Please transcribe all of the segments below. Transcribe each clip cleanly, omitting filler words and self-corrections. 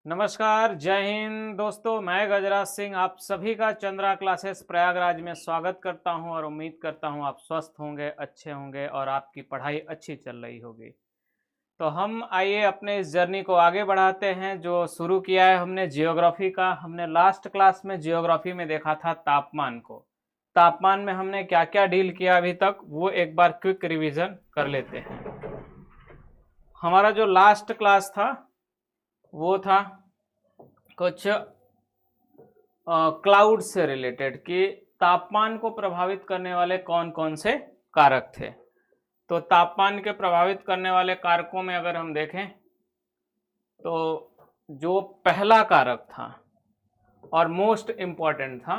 नमस्कार, जय हिंद दोस्तों। मैं गजराज सिंह आप सभी का चंद्रा क्लासेस प्रयागराज में स्वागत करता हूं और उम्मीद करता हूं आप स्वस्थ होंगे, अच्छे होंगे और आपकी पढ़ाई अच्छी चल रही होगी। तो हम आइए अपने इस जर्नी को आगे बढ़ाते हैं जो शुरू किया है हमने जियोग्राफी का। हमने लास्ट क्लास में जियोग्राफी में देखा था तापमान को। तापमान में हमने क्या क्या डील किया अभी तक वो एक बार क्विक रिवीजन कर लेते हैं। हमारा जो लास्ट क्लास था वो था कुछ क्लाउड से रिलेटेड कि तापमान को प्रभावित करने वाले कौन कौन से कारक थे। तो तापमान के प्रभावित करने वाले कारकों में अगर हम देखें तो जो पहला कारक था और मोस्ट इम्पॉर्टेंट था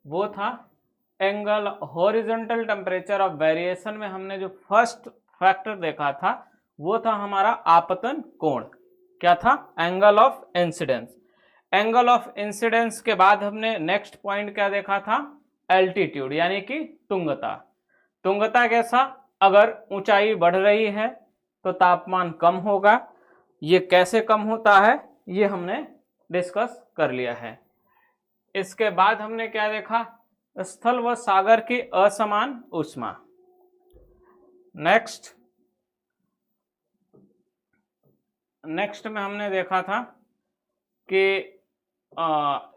वो था angle horizontal temperature of variation में हमने जो फर्स्ट फैक्टर देखा था वो था हमारा आपतन कोण। क्या था? Angle of incidence. Angle of incidence के बाद हमने नेक्स्ट पॉइंट क्या देखा था? एल्टीट्यूड यानी कि तुंगता। तुंगता कैसा? अगर ऊंचाई बढ़ रही है तो तापमान कम होगा। ये कैसे कम होता है ये हमने डिस्कस कर लिया है। इसके बाद हमने क्या देखा? स्थल व सागर की असमान ऊष्मा। नेक्स्ट में हमने देखा था कि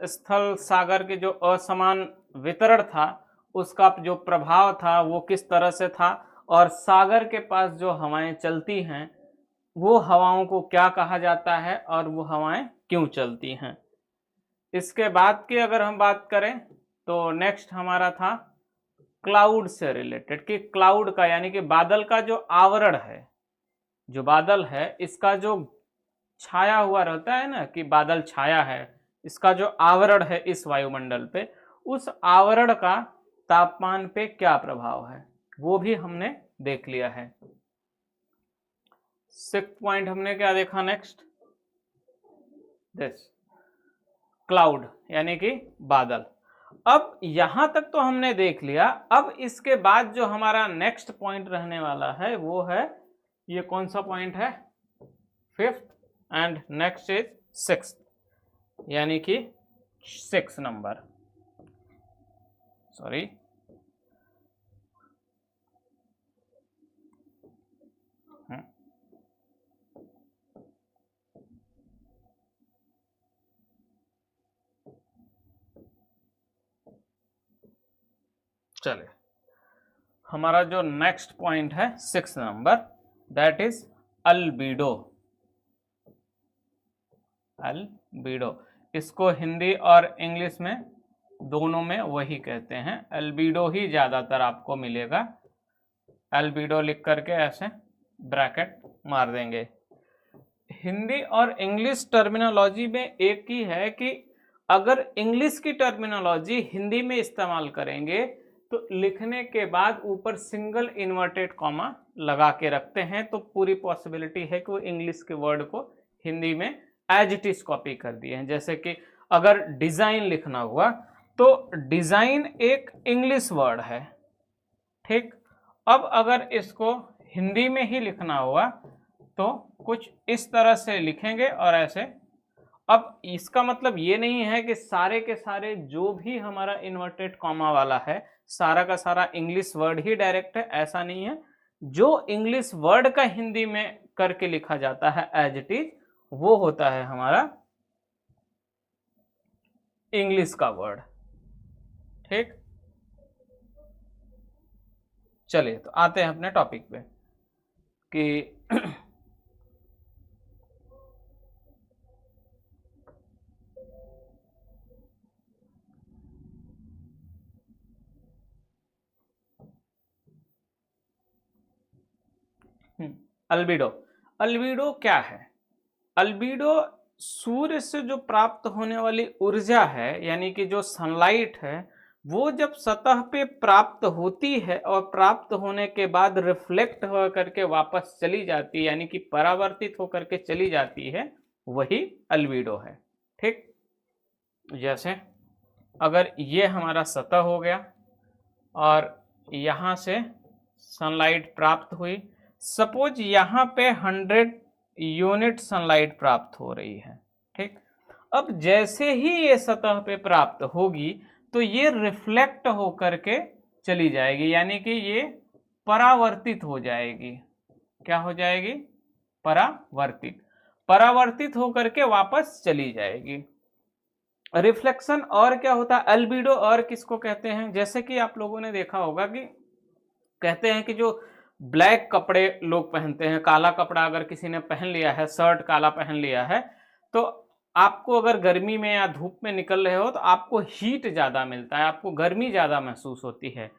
स्थल सागर के जो असमान वितरण था उसका जो प्रभाव था वो किस तरह से था और सागर के पास जो हवाएं चलती हैं वो हवाओं को क्या कहा जाता है और वो हवाएं क्यों चलती हैं। इसके बाद की अगर हम बात करें तो नेक्स्ट हमारा था क्लाउड से रिलेटेड कि क्लाउड का यानी कि बादल का जो आवरण है, जो बादल है इसका जो छाया हुआ रहता है ना कि बादल छाया है, इसका जो आवरण है इस वायुमंडल पे, उस आवरण का तापमान पे क्या प्रभाव है वो भी हमने देख लिया है। 6th पॉइंट हमने क्या देखा? नेक्स्ट दिस क्लाउड यानी कि बादल। अब यहां तक तो हमने देख लिया। अब इसके बाद जो हमारा नेक्स्ट पॉइंट रहने वाला है वो है, ये कौन सा पॉइंट है? 5th and next is 6th यानी कि 6 नंबर, सॉरी चले, हमारा जो नेक्स्ट पॉइंट है 6 नंबर दैट इज अल्बीडो। अल्बीडो इसको हिंदी और इंग्लिश में दोनों में वही कहते हैं, अल्बीडो ही ज्यादातर आपको मिलेगा। अल्बीडो लिख करके ऐसे ब्रैकेट मार देंगे। हिंदी और इंग्लिश टर्मिनोलॉजी में एक ही है कि अगर इंग्लिश की टर्मिनोलॉजी हिंदी में इस्तेमाल करेंगे तो लिखने के बाद ऊपर सिंगल इन्वर्टेड कॉमा लगा के रखते हैं तो पूरी पॉसिबिलिटी है कि वो इंग्लिश के वर्ड को हिंदी में एज इट इज कॉपी कर दिए हैं। जैसे कि अगर डिजाइन लिखना हुआ तो डिजाइन एक इंग्लिश वर्ड है, ठीक। अब अगर इसको हिंदी में ही लिखना हुआ तो कुछ इस तरह से लिखेंगे और ऐसे। अब इसका मतलब ये नहीं है कि सारे के सारे जो भी हमारा इन्वर्टेड कॉमा वाला है सारा का सारा इंग्लिश वर्ड ही डायरेक्ट है, ऐसा नहीं है। जो इंग्लिश वर्ड का हिंदी में करके लिखा जाता है एज इट इज वो होता है हमारा इंग्लिश का वर्ड, ठीक। चलिए तो आते हैं अपने टॉपिक पे कि अल्बीडो। अल्बीडो क्या है? अल्बीडो सूर्य से जो प्राप्त होने वाली ऊर्जा है यानी कि जो सनलाइट है वो जब सतह पे प्राप्त होती है और प्राप्त होने के बाद रिफ्लेक्ट हो करके वापस चली जाती है यानी कि परावर्तित होकर के चली जाती है, वही अल्बीडो है, ठीक। जैसे अगर ये हमारा सतह हो गया और यहाँ से सनलाइट प्राप्त हुई, सपोज यहाँ पे 100 यूनिट सनलाइट प्राप्त हो रही है, ठीक। अब जैसे ही ये सतह पे प्राप्त होगी तो ये रिफ्लेक्ट होकर के चली जाएगी, यानी कि ये परावर्तित हो जाएगी। क्या हो जाएगी? परावर्तित। परावर्तित होकर के वापस चली जाएगी। रिफ्लेक्शन और क्या होता है? अल्बिडो और किसको कहते हैं? जैसे कि आप लोगों ने देखा होगा कि कहते हैं कि जो ब्लैक कपड़े लोग पहनते हैं, काला कपड़ा अगर किसी ने पहन लिया है, शर्ट काला पहन लिया है, तो आपको अगर गर्मी में या धूप में निकल रहे हो तो आपको हीट ज़्यादा मिलता है, आपको गर्मी ज़्यादा महसूस होती है।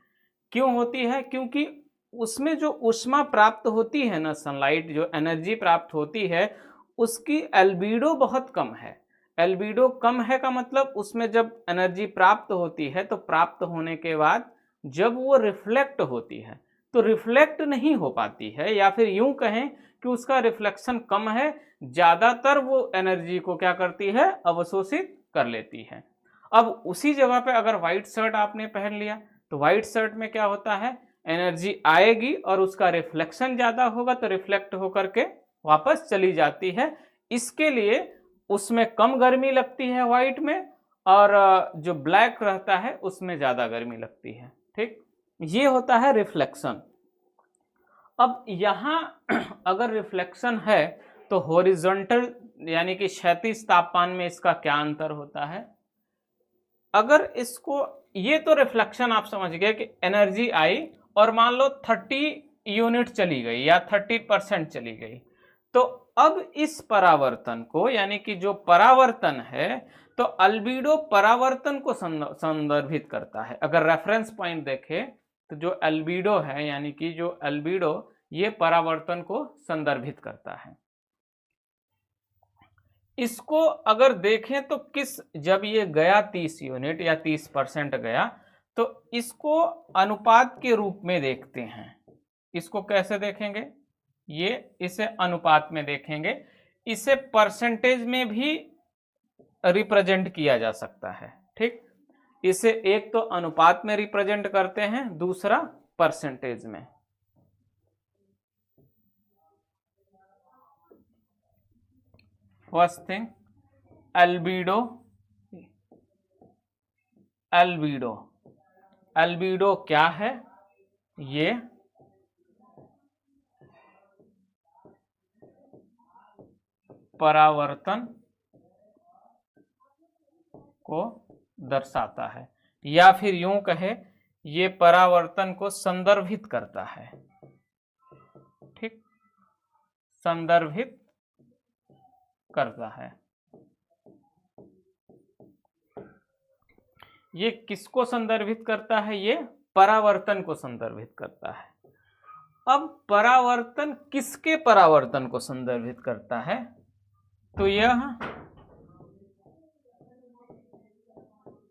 क्यों होती है? क्योंकि उसमें जो ऊष्मा प्राप्त होती है ना, सनलाइट जो एनर्जी प्राप्त होती है, उसकी एल्बिडो बहुत कम है। एल्बिडो कम है का मतलब उसमें जब एनर्जी प्राप्त होती है तो प्राप्त होने के बाद जब वो रिफ्लेक्ट होती है तो रिफ्लेक्ट नहीं हो पाती है, या फिर यूं कहें कि उसका रिफ्लेक्शन कम है, ज़्यादातर वो एनर्जी को क्या करती है? अवशोषित कर लेती है। अब उसी जगह पे अगर व्हाइट शर्ट आपने पहन लिया तो व्हाइट शर्ट में क्या होता है? एनर्जी आएगी और उसका रिफ्लेक्शन ज़्यादा होगा तो रिफ्लेक्ट होकर के वापस चली जाती है। इसके लिए उसमें कम गर्मी लगती है व्हाइट में, और जो ब्लैक रहता है उसमें ज़्यादा गर्मी लगती है। ठीक, ये होता है रिफ्लेक्शन। अब यहाँ अगर रिफ्लेक्शन है तो हॉरिजॉन्टल यानी कि क्षैतिज तापमान में इसका क्या अंतर होता है? अगर इसको, ये तो रिफ्लेक्शन आप समझ गए कि एनर्जी आई और मान लो 30 यूनिट चली गई या 30% चली गई, तो अब इस परावर्तन को, यानी कि जो परावर्तन है, तो अल्बिडो परावर्तन को संदर्भित करता है। अगर रेफरेंस पॉइंट देखें तो जो अल्बिडो है, यानी कि जो अल्बिडो, ये परावर्तन को संदर्भित करता है। इसको अगर देखें तो जब ये गया 30 यूनिट या 30% गया, तो इसको अनुपात के रूप में देखते हैं। इसको कैसे देखेंगे? इसे अनुपात में देखेंगे। इसे परसेंटेज में भी रिप्रेजेंट किया जा सकता है। ठीक, इसे एक तो अनुपात में रिप्रेजेंट करते हैं, दूसरा परसेंटेज में। First thing, albedo. Albedo, albedo क्या है? ये परावर्तन को दर्शाता है, या फिर यूं कहे ये परावर्तन को संदर्भित करता है। ठीक, संदर्भित करता है। ये किसको संदर्भित करता है? ये परावर्तन को संदर्भित करता है। अब परावर्तन किसके परावर्तन को संदर्भित करता है? तो यह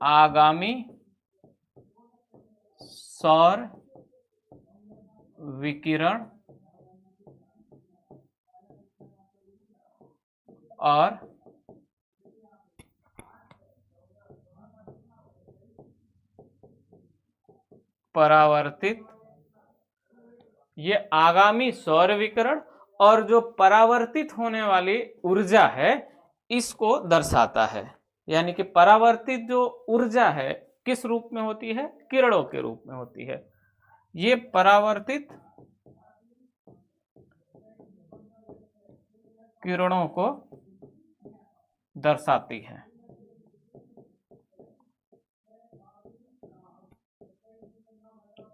आगामी सौर विकिरण और परावर्तित, ये आगामी सौर विकिरण और जो परावर्तित होने वाली ऊर्जा है, इसको दर्शाता है। यानी कि परावर्तित जो ऊर्जा है किस रूप में होती है? किरणों के रूप में होती है। ये परावर्तित किरणों को दर्शाती है।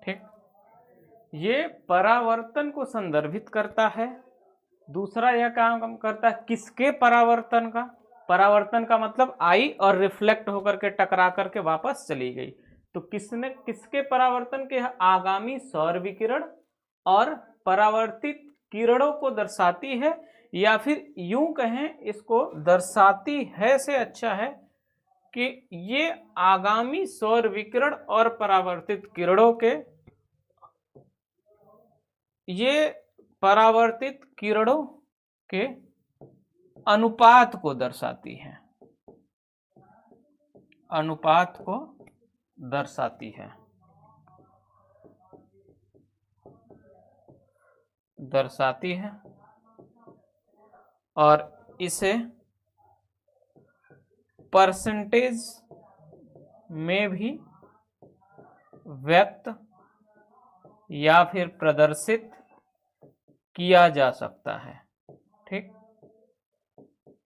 ठीक, ये परावर्तन को संदर्भित करता है। दूसरा यह काम करता है किसके परावर्तन का? परावर्तन का मतलब आई और रिफ्लेक्ट होकर के टकरा करके वापस चली गई, तो किसके परावर्तन के? आगामी सौर विकिरण और परावर्तित किरणों को दर्शाती है, या फिर यूं कहें इसको दर्शाती है से अच्छा है कि ये आगामी सौर विकिरण और परावर्तित किरणों के, ये परावर्तित किरणों के अनुपात को दर्शाती है। अनुपात को दर्शाती है, और इसे परसेंटेज में भी व्यक्त या फिर प्रदर्शित किया जा सकता है। ठीक,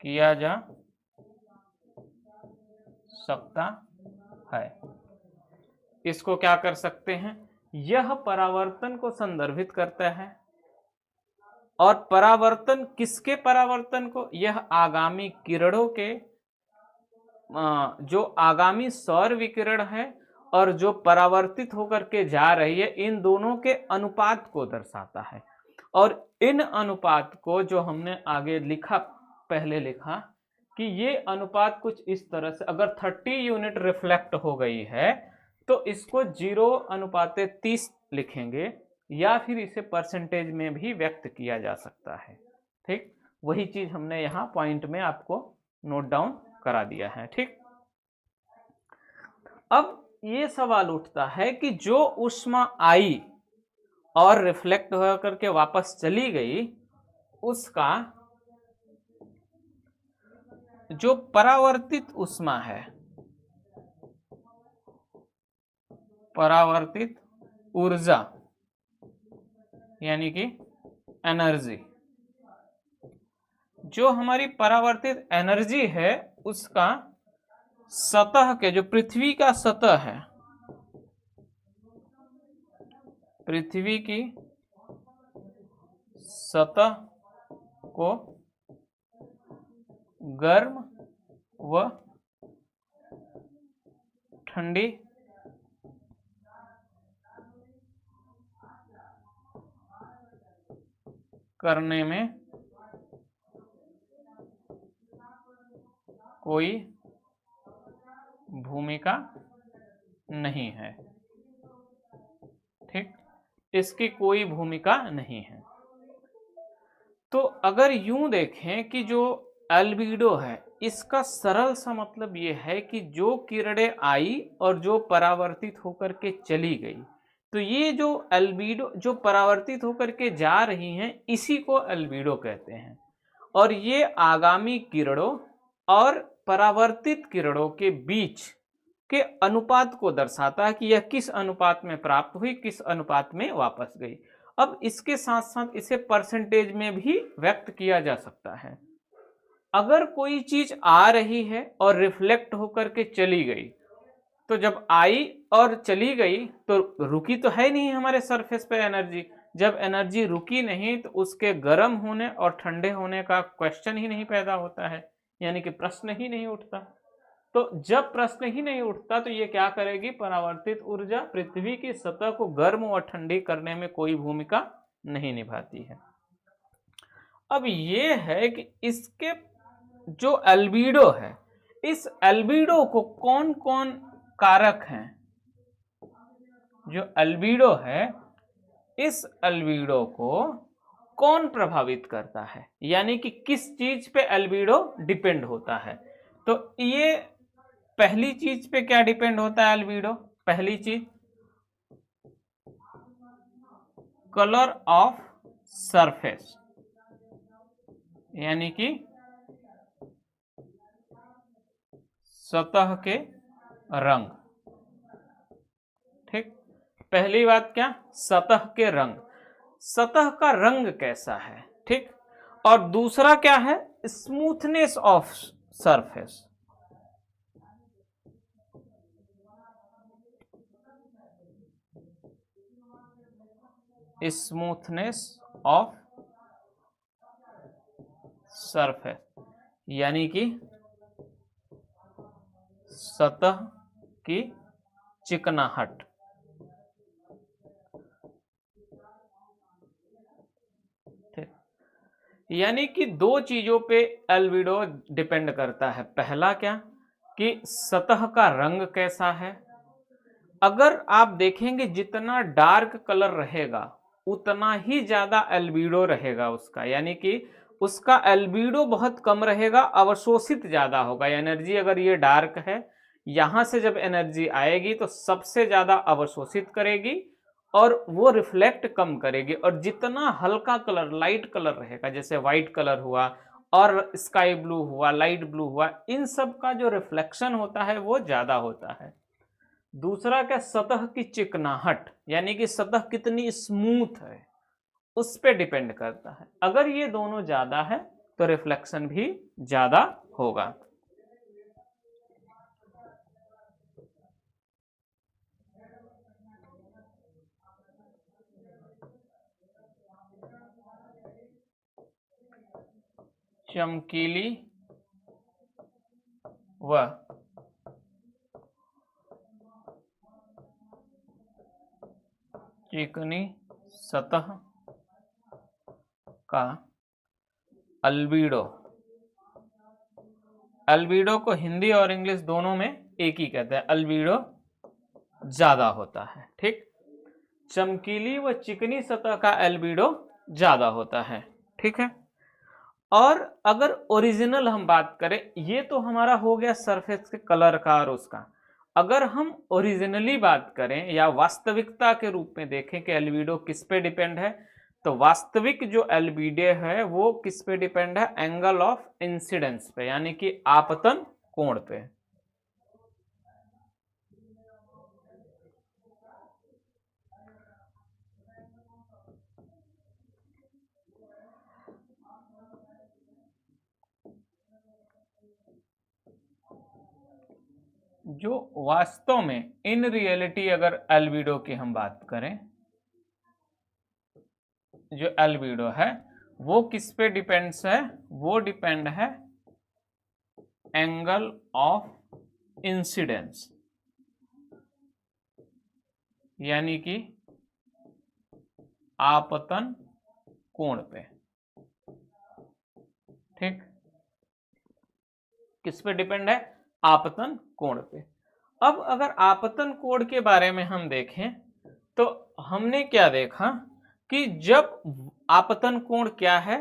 किया जा सकता है। इसको क्या कर सकते हैं, यह परावर्तन को संदर्भित करता है। और परावर्तन किसके परावर्तन को, यह आगामी किरणों के जो आगामी सौर विकिरण है और जो परावर्तित होकर के जा रही है, इन दोनों के अनुपात को दर्शाता है। और इन अनुपात को जो हमने आगे लिखा, पहले लिखा कि ये अनुपात कुछ इस तरह से, अगर 30 यूनिट रिफ्लेक्ट हो गई है तो इसको 0:30 लिखेंगे, या फिर इसे परसेंटेज में भी व्यक्त किया जा सकता है। ठीक, वही चीज हमने यहाँ पॉइंट में आपको नोट डाउन करा दिया है। ठीक, अब ये सवाल उठता है कि जो ऊष्मा आई और रिफ्लेक्ट होकर के वापस चली गई, उसका जो परावर्तित ऊष्मा है, परावर्तित ऊर्जा यानी कि एनर्जी, जो हमारी परावर्तित एनर्जी है उसका सतह के, जो पृथ्वी का सतह है, पृथ्वी की सतह को गर्म व ठंडी करने में कोई भूमिका नहीं है। ठीक, इसकी कोई भूमिका नहीं है। तो अगर यूं देखें कि जो एल्बिडो है, इसका सरल सा मतलब ये है कि जो किरणें आई और जो परावर्तित होकर के चली गई, तो ये जो एल्बिडो, जो परावर्तित होकर के जा रही हैं, इसी को एल्बिडो कहते हैं। और ये आगामी किरणों और परावर्तित किरणों के बीच के अनुपात को दर्शाता है कि यह किस अनुपात में प्राप्त हुई, किस अनुपात में वापस गई। अब इसके साथ साथ इसे परसेंटेज में भी व्यक्त किया जा सकता है। अगर कोई चीज आ रही है और रिफ्लेक्ट होकर के चली गई, तो जब आई और चली गई तो रुकी तो है नहीं हमारे सरफेस पे एनर्जी। जब एनर्जी रुकी नहीं तो उसके गर्म होने और ठंडे होने का क्वेश्चन ही नहीं पैदा होता है, यानी कि प्रश्न ही नहीं उठता। तो जब प्रश्न ही नहीं उठता तो ये क्या करेगी, परावर्तित ऊर्जा पृथ्वी की सतह को गर्म और ठंडी करने में कोई भूमिका नहीं निभाती है। अब ये है कि इसके जो एल्बिडो है, इस एल्बिडो को कौन कौन कारक हैं। जो एल्बिडो है, इस एल्बिडो को कौन प्रभावित करता है, यानी कि किस चीज पे एल्बिडो डिपेंड होता है। तो ये पहली चीज पे क्या डिपेंड होता है एल्बिडो, पहली चीज कलर ऑफ सरफेस, यानी कि सतह के रंग। ठीक, पहली बात क्या, सतह के रंग, सतह का रंग कैसा है। ठीक, और दूसरा क्या है, smoothness of surface, smoothness of surface, यानी कि सतह की चिकनाहट। यानी कि दो चीजों पे एल्बिडो डिपेंड करता है। पहला क्या कि सतह का रंग कैसा है। अगर आप देखेंगे जितना डार्क कलर रहेगा उतना ही ज्यादा एल्बिडो रहेगा उसका, यानी कि उसका एल्बिडो बहुत कम रहेगा, अवशोषित ज्यादा होगा। एनर्जी अगर ये डार्क है, यहां से जब एनर्जी आएगी तो सबसे ज्यादा अवशोषित करेगी और वो रिफ्लेक्ट कम करेगी। और जितना हल्का कलर, लाइट कलर रहेगा, जैसे व्हाइट कलर हुआ और स्काई ब्लू हुआ, लाइट ब्लू हुआ, इन सब का जो रिफ्लेक्शन होता है वो ज्यादा होता है। दूसरा क्या, सतह की चिकनाहट, यानी कि सतह कितनी स्मूथ है उस पे डिपेंड करता है। अगर ये दोनों ज्यादा है तो रिफ्लेक्शन भी ज्यादा होगा। चमकीली व चिकनी सतह का अल्बीडो, अल्बीडो को हिंदी और इंग्लिश दोनों में एक ही कहते हैं, अल्बीडो ज्यादा होता है। ठीक, चमकीली व चिकनी सतह का अल्बीडो ज्यादा होता है। ठीक है, और अगर ओरिजिनल हम बात करें, ये तो हमारा हो गया सरफेस के कलर का और उसका। अगर हम ओरिजिनली बात करें या वास्तविकता के रूप में देखें कि एल्बिडो किस पे डिपेंड है, तो वास्तविक जो एल्बिडो है वो किस पे डिपेंड है, एंगल ऑफ इंसिडेंस पे, यानी कि आपतन कोण पे। जो वास्तव में इन रियलिटी अगर एल्बिडो की हम बात करें, जो एल्बिडो है वो किस पे डिपेंड्स है, वो डिपेंड है एंगल ऑफ इंसिडेंस, यानी कि आपतन कोण पे। ठीक, किस पे डिपेंड है, आपतन कोण पे। अब अगर आपतन कोण के बारे में हम देखें तो हमने क्या देखा कि जब आपतन कोण क्या है,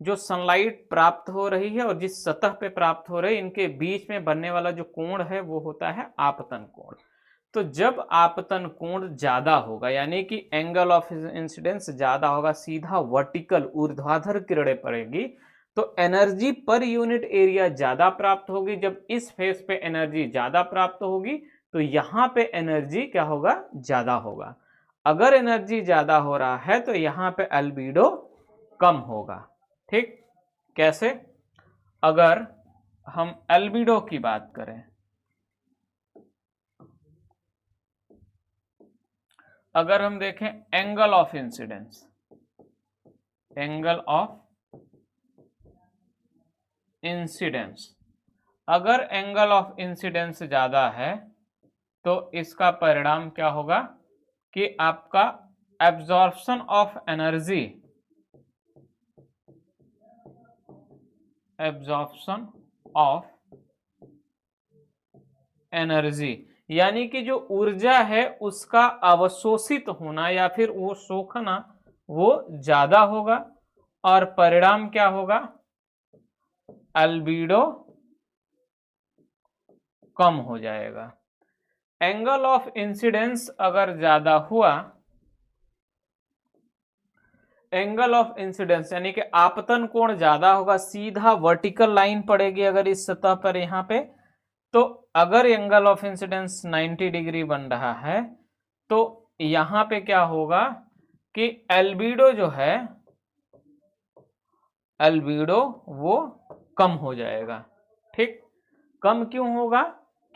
जो सनलाइट प्राप्त हो रही है और जिस सतह पे प्राप्त हो रही है, इनके बीच में बनने वाला जो कोण है वो होता है आपतन कोण। तो जब आपतन कोण ज्यादा होगा, यानी कि एंगल ऑफ इंसिडेंस ज्यादा होगा, सीधा वर्टिकल ऊर्ध्वाधर किरणें पड़ेगी, तो एनर्जी पर यूनिट एरिया ज्यादा प्राप्त होगी। जब इस फेस पे एनर्जी ज्यादा प्राप्त होगी तो यहां पे एनर्जी क्या होगा, ज्यादा होगा। अगर एनर्जी ज्यादा हो रहा है तो यहां पे अल्बीडो कम होगा। ठीक, कैसे, अगर हम अल्बीडो की बात करें, अगर हम देखें angle of incidence, angle of incidence, अगर एंगल ऑफ इंसिडेंस ज्यादा है तो इसका परिणाम क्या होगा कि आपका absorption of energy, absorption of energy, यानी कि जो ऊर्जा है उसका अवशोषित होना या फिर वो सोखना वो ज्यादा होगा, और परिणाम क्या होगा, अल्बीडो कम हो जाएगा। एंगल ऑफ इंसिडेंस अगर ज्यादा हुआ, एंगल ऑफ इंसिडेंस यानी कि आपतन कोण ज्यादा होगा, सीधा वर्टिकल लाइन पड़ेगी अगर इस सतह पर यहां पे, तो अगर एंगल ऑफ इंसिडेंस 90 डिग्री बन रहा है तो यहां पे क्या होगा कि एल्बिडो जो है, एल्बिडो वो कम हो जाएगा। ठीक, कम क्यों होगा,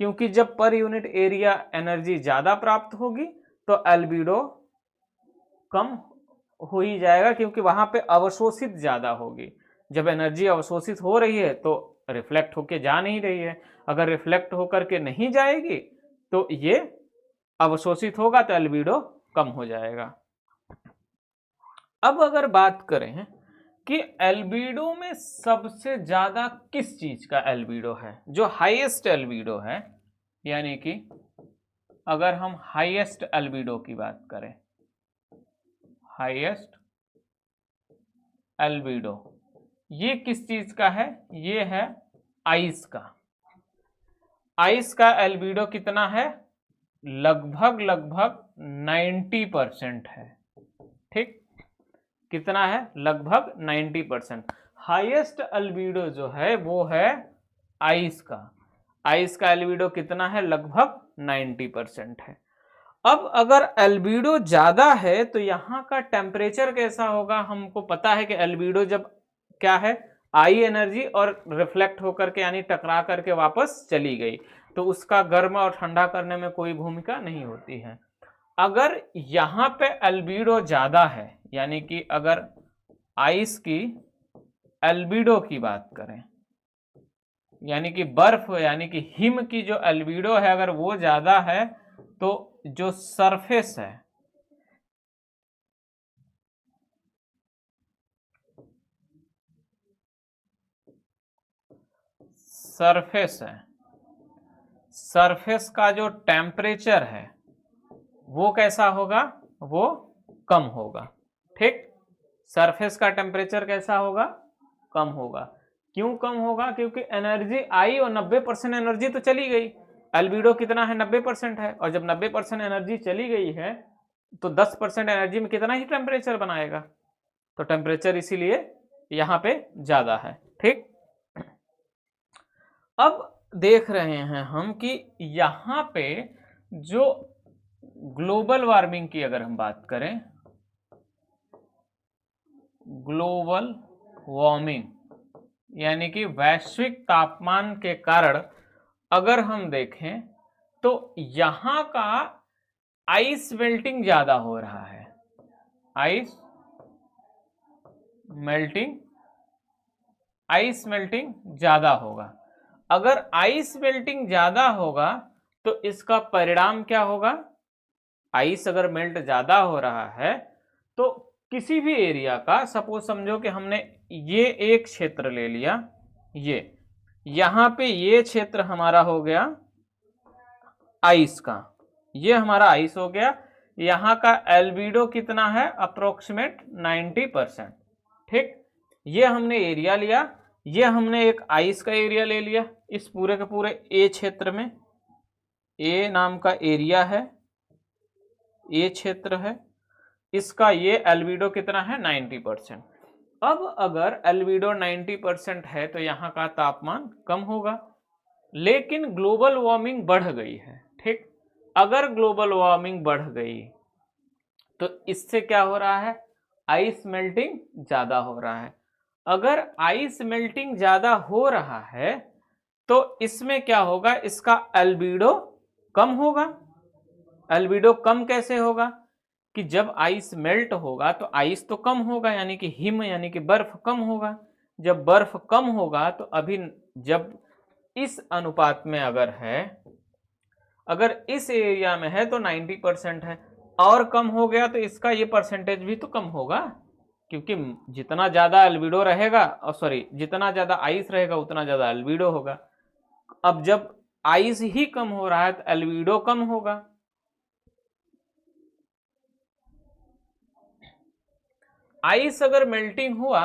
क्योंकि जब पर यूनिट एरिया एनर्जी ज्यादा प्राप्त होगी तो एल्बिडो कम हो ही जाएगा, क्योंकि वहां पे अवशोषित ज्यादा होगी। जब एनर्जी अवशोषित हो रही है तो रिफ्लेक्ट होके जा नहीं रही है, अगर रिफ्लेक्ट होकर के नहीं जाएगी तो ये अवशोषित होगा तो एल्बिडो कम हो जाएगा। अब अगर बात करें कि एल्बिडो में सबसे ज्यादा किस चीज का एल्बिडो है, जो हाईएस्ट एल्बिडो है, यानी कि अगर हम हाईएस्ट एल्बिडो की बात करें, हाईएस्ट एल्बिडो ये किस चीज का है, ये है आइस का। आइस का एल्बिडो कितना है, लगभग 90% है। ठीक, कितना है, लगभग 90%। हाईएस्ट अल्बीडो जो है वो है आइस का। आइस का अल्बीडो कितना है? लगभग 90% है। अब अगर अल्बीडो ज्यादा है तो यहाँ का टेम्परेचर कैसा होगा? हमको पता है कि अल्बीडो जब क्या है, आई एनर्जी और रिफ्लेक्ट होकर के यानी टकरा करके वापस चली गई, तो उसका गर्म और ठंडा करने में कोई भूमिका नहीं होती है। अगर यहाँ पे अल्बीडो ज्यादा है, यानी कि अगर आइस की अल्बीडो की बात करें, यानी कि बर्फ यानी कि हिम की जो अल्बीडो है अगर वो ज्यादा है, तो जो सरफेस है, सरफेस का जो टेम्परेचर है वो कैसा होगा? वो कम होगा। ठीक, सरफेस का टेम्परेचर कैसा होगा? कम होगा। क्यों कम होगा? क्योंकि एनर्जी आई और 90% एनर्जी तो चली गई। अल्बीडो कितना है? 90% है, और जब 90% एनर्जी चली गई है तो 10% एनर्जी में कितना ही टेम्परेचर बनाएगा, तो टेम्परेचर इसीलिए यहाँ पे ज्यादा है। ठीक, अब देख रहे हैं हम कि यहाँ पे जो ग्लोबल वार्मिंग की अगर हम बात करें, ग्लोबल वार्मिंग यानी कि वैश्विक तापमान के कारण अगर हम देखें तो यहाँ का आइस मेल्टिंग ज्यादा हो रहा है। आइस मेल्टिंग ज्यादा होगा। अगर आइस मेल्टिंग ज्यादा होगा तो इसका परिणाम क्या होगा? आइस अगर मेल्ट ज्यादा हो रहा है तो किसी भी एरिया का, सपोज समझो कि हमने ये एक क्षेत्र ले लिया, ये यहाँ पे ये क्षेत्र हमारा हो गया आइस का, ये हमारा आइस हो गया। यहाँ का एल्बिडो कितना है? अप्रोक्सीमेट 90%। ठीक, ये हमने एरिया लिया, ये हमने एक आइस का एरिया ले लिया। इस पूरे के पूरे ए क्षेत्र में ए नाम का एरिया है, ए क्षेत्र है, इसका ये एल्बिडो कितना है? 90%। अब अगर एल्बिडो 90% है तो यहाँ का तापमान कम होगा, लेकिन ग्लोबल वार्मिंग बढ़ गई है। ठीक, अगर ग्लोबल वार्मिंग बढ़ गई तो इससे क्या हो रहा है? आइस मेल्टिंग ज्यादा हो रहा है। अगर आइस मेल्टिंग ज्यादा हो रहा है तो इसमें क्या होगा? इसका एल्बिडो कम होगा। एल्बिडो कम कैसे होगा? कि जब आइस मेल्ट होगा तो आइस तो कम होगा, यानी कि हिम यानी कि बर्फ कम होगा। जब बर्फ कम होगा तो अभी जब इस अनुपात में अगर है, अगर इस एरिया में है तो 90% है, और कम हो गया तो इसका ये परसेंटेज भी तो कम होगा, क्योंकि जितना ज्यादा अल्बिडो रहेगा, सॉरी जितना ज्यादा आइस रहेगा उतना ज्यादा अल्बिडो होगा। अब जब आइस ही कम हो रहा है तो अल्बिडो कम होगा। आइस अगर मेल्टिंग हुआ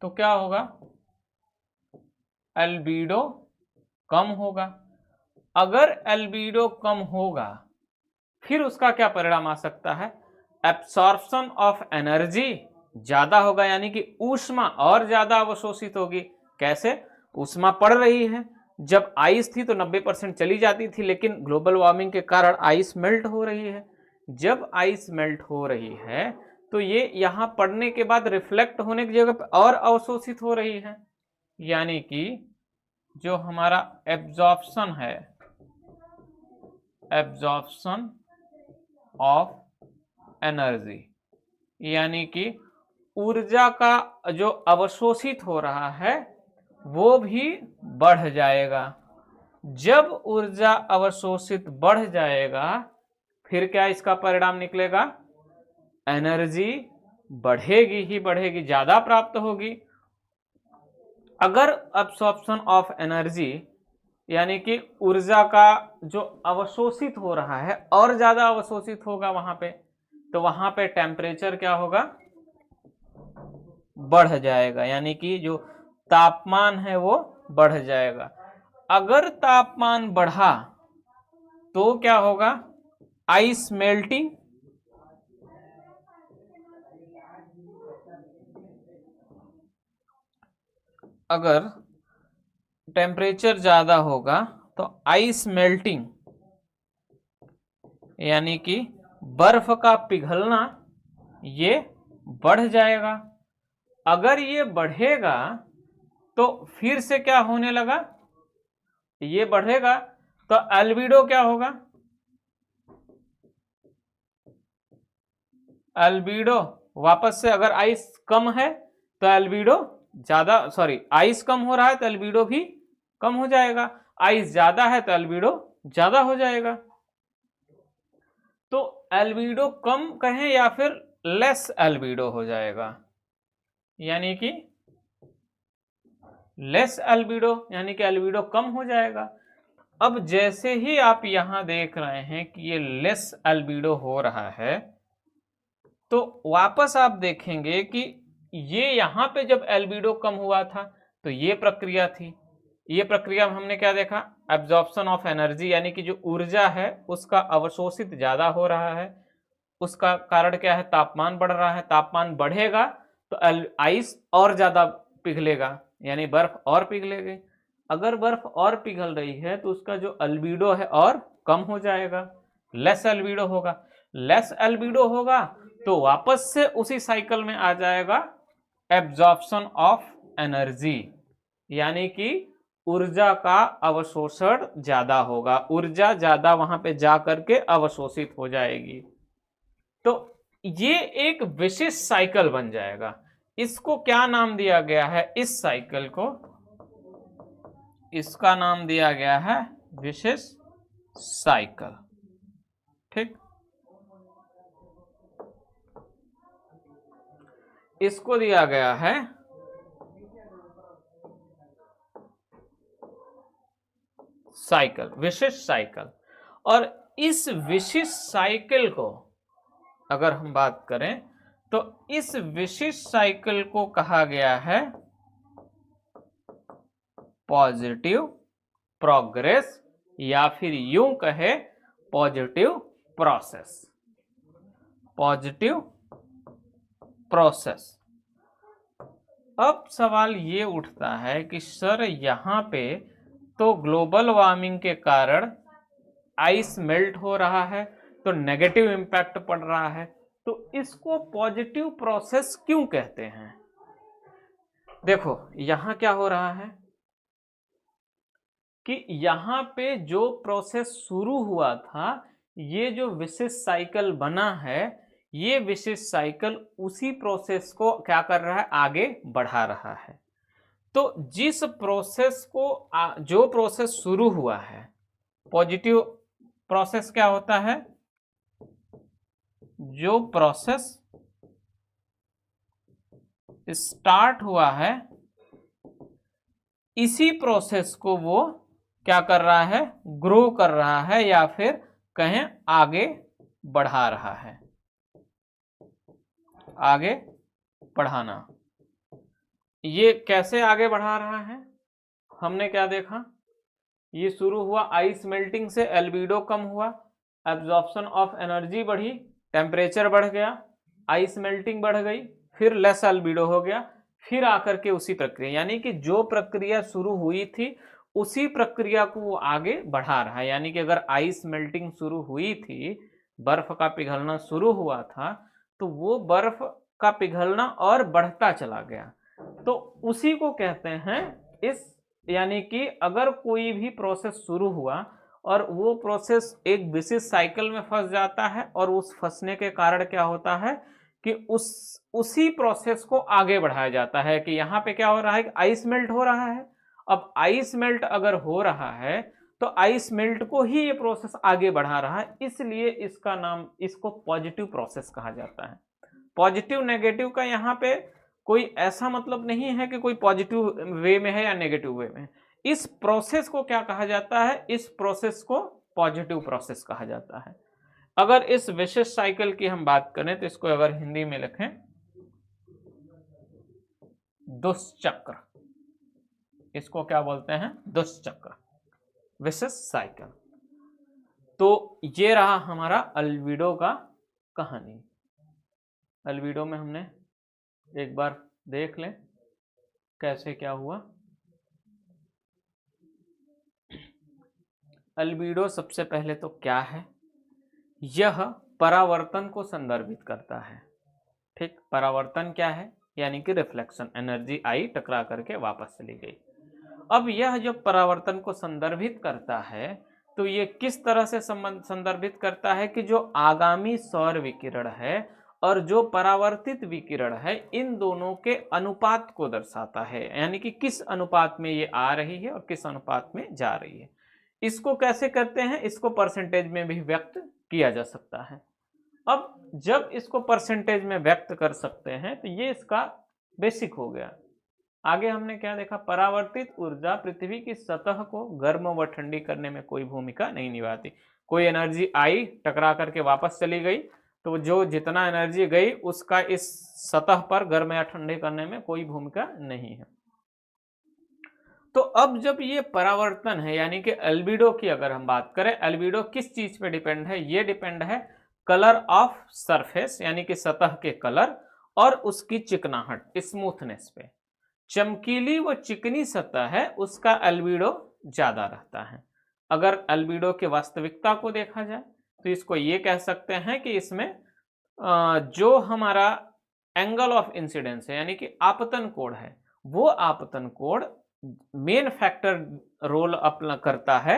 तो क्या होगा? एल्बिडो कम होगा। अगर एल्बिडो कम होगा फिर उसका क्या परिणाम आ सकता है? एब्सॉर्प्शन ऑफ एनर्जी ज्यादा होगा, यानी कि ऊष्मा और ज्यादा अवशोषित होगी। कैसे? ऊष्मा पड़ रही है, जब आइस थी तो 90% चली जाती थी, लेकिन ग्लोबल वार्मिंग के कारण आइस मेल्ट हो रही है। जब आइस मेल्ट हो रही है तो ये यहाँ पड़ने के बाद रिफ्लेक्ट होने की जगह पे और अवशोषित हो रही है, यानी कि जो हमारा एब्जॉर्प्शन है, एब्जॉर्प्शन ऑफ एनर्जी, यानी कि ऊर्जा का जो अवशोषित हो रहा है वो भी बढ़ जाएगा। जब ऊर्जा अवशोषित बढ़ जाएगा फिर क्या इसका परिणाम निकलेगा? एनर्जी बढ़ेगी ही बढ़ेगी, ज्यादा प्राप्त होगी। अगर अब्सॉर्प्शन ऑफ एनर्जी यानी कि ऊर्जा का जो अवशोषित हो रहा है और ज्यादा अवशोषित होगा वहां पे, तो वहां पे टेम्परेचर क्या होगा? बढ़ जाएगा, यानी कि जो तापमान है वो बढ़ जाएगा। अगर तापमान बढ़ा तो क्या होगा? आइस मेल्टिंग अगर टेम्परेचर ज़्यादा होगा तो आइस मेल्टिंग यानी कि बर्फ का पिघलना ये बढ़ जाएगा। अगर ये बढ़ेगा तो फिर से क्या होने लगा, ये बढ़ेगा तो एल्बिडो क्या होगा, एल्बिडो वापस से, अगर आइस कम है तो एल्बिडो ज्यादा, सॉरी आइस कम हो रहा है तो एल्बिडो भी कम हो जाएगा, आइस ज्यादा है तो एल्बिडो ज्यादा हो जाएगा। तो एल्बिडो कम कहें या फिर लेस एल्बिडो हो जाएगा, यानी कि लेस एल्बिडो, यानी कि एल्बिडो कम हो जाएगा। अब जैसे ही आप यहां देख रहे हैं कि ये लेस एल्बिडो हो रहा है, तो वापस आप देखेंगे कि ये यहां पे जब एल्बिडो कम हुआ था तो ये प्रक्रिया थी। ये प्रक्रिया में हमने क्या देखा, एब्जॉर्प्शन ऑफ एनर्जी, यानी कि जो ऊर्जा है उसका अवशोषित ज्यादा हो रहा है। उसका कारण क्या है, तापमान बढ़ रहा है। तापमान बढ़ेगा तो आइस और ज्यादा पिघलेगा, यानी बर्फ और पिघलेगी। अगर बर्फ और पिघल रही है तो उसका जो अल्बिडो है और कम हो जाएगा, लेस एल्बिडो होगा। लेस एल्बिडो होगा तो वापस से उसी साइकिल में आ जाएगा एब्जॉर्प्शन ऑफ एनर्जी, यानी कि ऊर्जा का अवशोषण ज्यादा होगा, ऊर्जा ज्यादा वहां पे जा करके अवशोषित हो जाएगी। तो ये एक विशिष्ट साइकिल बन जाएगा। इसको क्या नाम दिया गया है, इस साइकिल को, इसका नाम दिया गया है विशिष्ट साइकिल। ठीक, इसको दिया गया है साइकिल, विशिष्ट साइकिल। और इस विशिष्ट साइकिल को अगर हम बात करें तो इस विशिष्ट साइकिल को कहा गया है पॉजिटिव प्रोग्रेस, या फिर यूं कहे पॉजिटिव प्रोसेस, पॉजिटिव प्रोसेस। अब सवाल ये उठता है कि सर यहां पे तो ग्लोबल वार्मिंग के कारण आइस मेल्ट हो रहा है तो नेगेटिव इंपैक्ट पड़ रहा है, तो इसको पॉजिटिव प्रोसेस क्यों कहते हैं? देखो यहां क्या हो रहा है कि यहां पे जो प्रोसेस शुरू हुआ था, ये जो विशिष्ट साइकिल बना है, ये विशिष्ट साइकिल उसी प्रोसेस को क्या कर रहा है, आगे बढ़ा रहा है। तो जिस प्रोसेस को जो प्रोसेस शुरू हुआ है, पॉजिटिव प्रोसेस क्या होता है, जो प्रोसेस स्टार्ट हुआ है इसी प्रोसेस को वो क्या कर रहा है, ग्रो कर रहा है, या फिर कहें आगे बढ़ा रहा है। आगे बढ़ाना, ये कैसे आगे बढ़ा रहा है, हमने क्या देखा, ये शुरू हुआ आइस मेल्टिंग से, एल्बिडो कम हुआ, एब्जॉर्प्शन ऑफ एनर्जी बढ़ी, टेम्परेचर बढ़ गया, आइस मेल्टिंग बढ़ गई, फिर लेस एल्बिडो हो गया, फिर आकर के उसी प्रक्रिया, यानी कि जो प्रक्रिया शुरू हुई थी उसी प्रक्रिया को वो आगे बढ़ा रहा है। यानी कि अगर आइस मेल्टिंग शुरू हुई थी, बर्फ का पिघलना शुरू हुआ था, तो वो बर्फ का पिघलना और बढ़ता चला गया, तो उसी को कहते हैं इस, यानी कि अगर कोई भी प्रोसेस शुरू हुआ और वो प्रोसेस एक विशिष्ट साइकिल में फंस जाता है, और उस फंसने के कारण क्या होता है कि उसी प्रोसेस को आगे बढ़ाया जाता है। कि यहाँ पे क्या हो रहा है कि आइस मेल्ट हो रहा है, अब आइस मेल्ट अगर हो रहा है तो आइस मेल्ट को ही ये प्रोसेस आगे बढ़ा रहा है, इसलिए इसका नाम, इसको पॉजिटिव प्रोसेस कहा जाता है। पॉजिटिव नेगेटिव का यहाँ पे कोई ऐसा मतलब नहीं है कि कोई पॉजिटिव वे में है या नेगेटिव वे में। इस प्रोसेस को क्या कहा जाता है, इस प्रोसेस को पॉजिटिव प्रोसेस कहा जाता है। अगर इस विशिष्ट साइकिल की हम बात करें तो इसको अगर हिंदी में लिखें, दुष्चक्र, इसको क्या बोलते हैं, दुष्चक्र, विशिष्ट साइकिल। तो ये रहा हमारा अल्बिडो का कहानी। अल्बिडो में हमने एक बार देख लें कैसे क्या हुआ। अल्बिडो सबसे पहले तो क्या है? यह परावर्तन को संदर्भित करता है। ठीक, परावर्तन क्या है? यानी कि रिफ्लेक्शन, एनर्जी आई टकरा करके वापस चली गई। अब यह जो परावर्तन को संदर्भित करता है, तो ये किस तरह से संदर्भित करता है कि जो आगामी सौर विकिरण है और जो परावर्तित विकिरण है, इन दोनों के अनुपात को दर्शाता है, यानी कि किस अनुपात में ये आ रही है और किस अनुपात में जा रही है। इसको कैसे करते हैं? इसको परसेंटेज में भी व्यक्त किया जा सकता है। अब जब इसको परसेंटेज में व्यक्त कर सकते हैं तो ये इसका बेसिक हो गया। आगे हमने क्या देखा? परावर्तित ऊर्जा पृथ्वी की सतह को गर्म व ठंडी करने में कोई भूमिका नहीं निभाती। कोई एनर्जी आई, टकरा करके वापस चली गई, तो जो जितना एनर्जी गई उसका इस सतह पर गर्म या ठंडे करने में कोई भूमिका नहीं है। तो अब जब ये परावर्तन है, यानी कि अल्बिडो की अगर हम बात करें, अल्बिडो किस चीज पे डिपेंड है? ये डिपेंड है कलर ऑफ सरफेस, यानी कि सतह के कलर और उसकी चिकनाहट, स्मूथनेस पे। चमकीली व चिकनी सतह है उसका अल्बिडो ज्यादा रहता है। अगर अल्बिडो की वास्तविकता को देखा जाए तो इसको ये कह सकते हैं कि इसमें जो हमारा एंगल ऑफ इंसिडेंस है, यानी कि आपतन कोण है, वो आपतन कोण मेन फैक्टर रोल अपना करता है।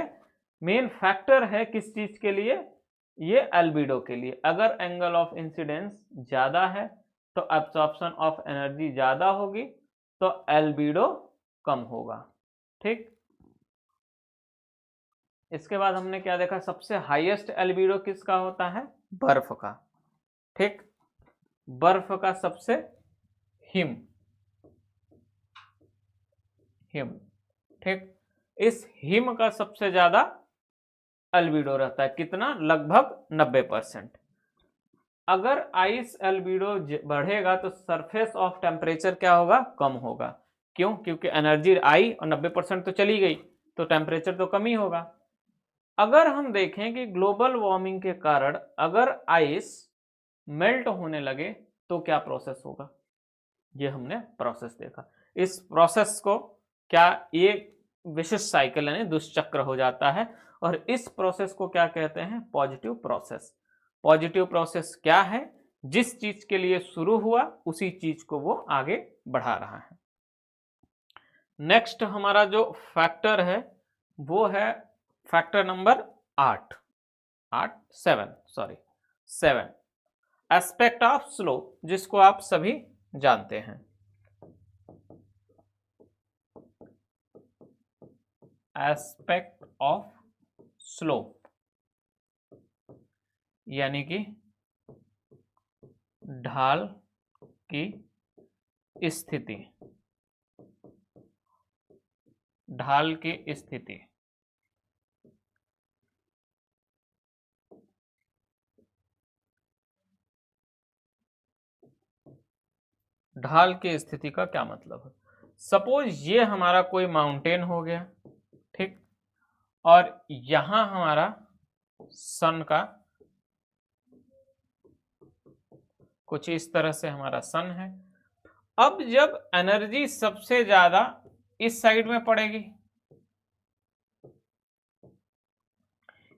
मेन फैक्टर है किस चीज के लिए? ये अल्बिडो के लिए। अगर एंगल ऑफ इंसिडेंस ज्यादा है तो एब्सॉर्प्शन ऑफ एनर्जी ज्यादा होगी, तो अल्बिडो कम होगा। ठीक, इसके बाद हमने क्या देखा? सबसे हाईएस्ट अल्बिडो किसका होता है? बर्फ का। ठीक, बर्फ का सबसे हिम। ठीक, इस हिम का सबसे ज्यादा अल्बिडो रहता है। कितना? लगभग 90%। अगर आइस अल्बिडो बढ़ेगा तो सरफेस ऑफ टेम्परेचर क्या होगा? कम होगा। क्यों? क्योंकि एनर्जी आई और 90% तो चली गई, तो टेम्परेचर तो कम ही होगा। अगर हम देखें कि ग्लोबल वार्मिंग के कारण अगर आइस मेल्ट होने लगे तो क्या प्रोसेस होगा? ये हमने प्रोसेस देखा। इस प्रोसेस को क्या, ये विशिष्ट साइकिल यानी दुष्चक्र हो जाता है, और इस प्रोसेस को क्या कहते हैं? Positive process. पॉजिटिव प्रोसेस क्या है? जिस चीज के लिए शुरू हुआ उसी चीज को वो आगे बढ़ा रहा है। नेक्स्ट हमारा जो फैक्टर है वो है factor number 7 aspect of slope, जिसको आप सभी जानते हैं। एस्पेक्ट ऑफ स्लोप यानी कि ढाल की स्थिति। ढाल की स्थिति ढाल की स्थिति का क्या मतलब है? सपोज ये हमारा कोई माउंटेन हो गया, ठीक, और यहां हमारा सन का कुछ इस तरह से हमारा सन है। अब जब एनर्जी सबसे ज्यादा इस साइड में पड़ेगी,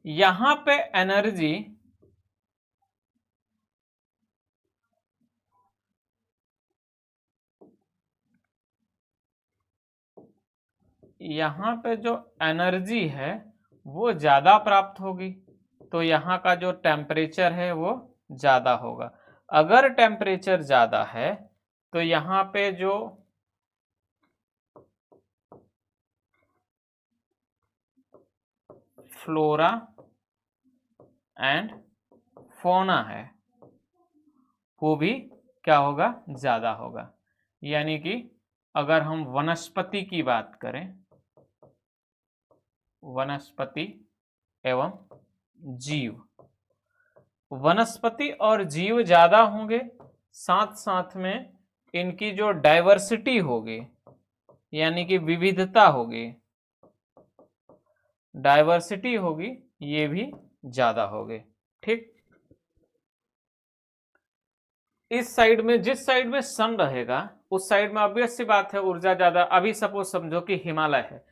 यहां पे एनर्जी यहाँ पे जो एनर्जी है वो ज़्यादा प्राप्त होगी, तो यहाँ का जो टेम्परेचर है वो ज़्यादा होगा। अगर टेम्परेचर ज़्यादा है तो यहाँ पे जो फ्लोरा एंड फौना है वो भी क्या होगा? ज़्यादा होगा। यानी कि अगर हम वनस्पति की बात करें, वनस्पति एवं जीव, वनस्पति और जीव ज्यादा होंगे, साथ साथ में इनकी जो डाइवर्सिटी होगी यानी कि विविधता होगी, डाइवर्सिटी होगी, ये भी ज्यादा होगी। ठीक, इस साइड में, जिस साइड में सन रहेगा उस साइड में ऑब्वियस सी बात है ऊर्जा ज्यादा। अभी सपोज समझो कि हिमालय है,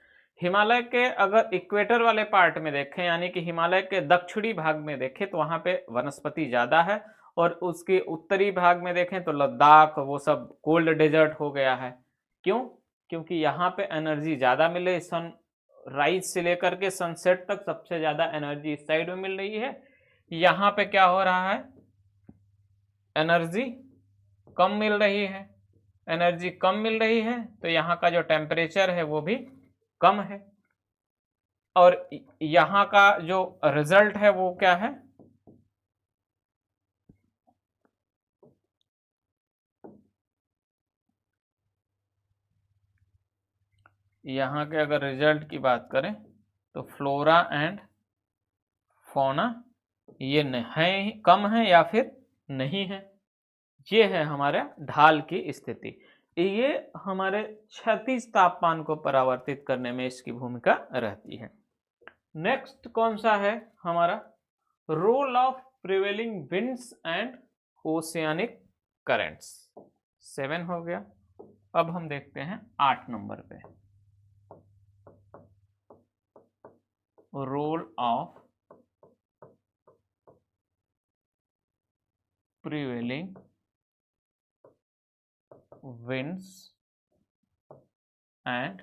हिमालय के अगर इक्वेटर वाले पार्ट में देखें, यानी कि हिमालय के दक्षिणी भाग में देखें, तो वहां पे वनस्पति ज्यादा है, और उसके उत्तरी भाग में देखें तो लद्दाख वो सब कोल्ड डेजर्ट हो गया है। क्यों? क्योंकि यहाँ पे एनर्जी ज्यादा मिले, सन राइज से लेकर के सनसेट तक सबसे ज्यादा एनर्जी इस साइड में मिल रही है। यहाँ पे क्या हो रहा है, एनर्जी कम मिल रही है। एनर्जी कम मिल रही है तो यहाँ का जो टेम्परेचर है वो भी कम है, और यहाँ का जो रिजल्ट है वो क्या है, यहाँ के अगर रिजल्ट की बात करें तो फ्लोरा एंड फौना ये है, कम है या फिर नहीं है। ये है हमारे ढाल की स्थिति। ये हमारे क्षैतिज तापमान को परावर्तित करने में इसकी भूमिका रहती है। नेक्स्ट कौन सा है हमारा, role of prevailing winds and oceanic currents. 7 हो गया। अब हम देखते हैं 8 नंबर पे, role of prevailing winds and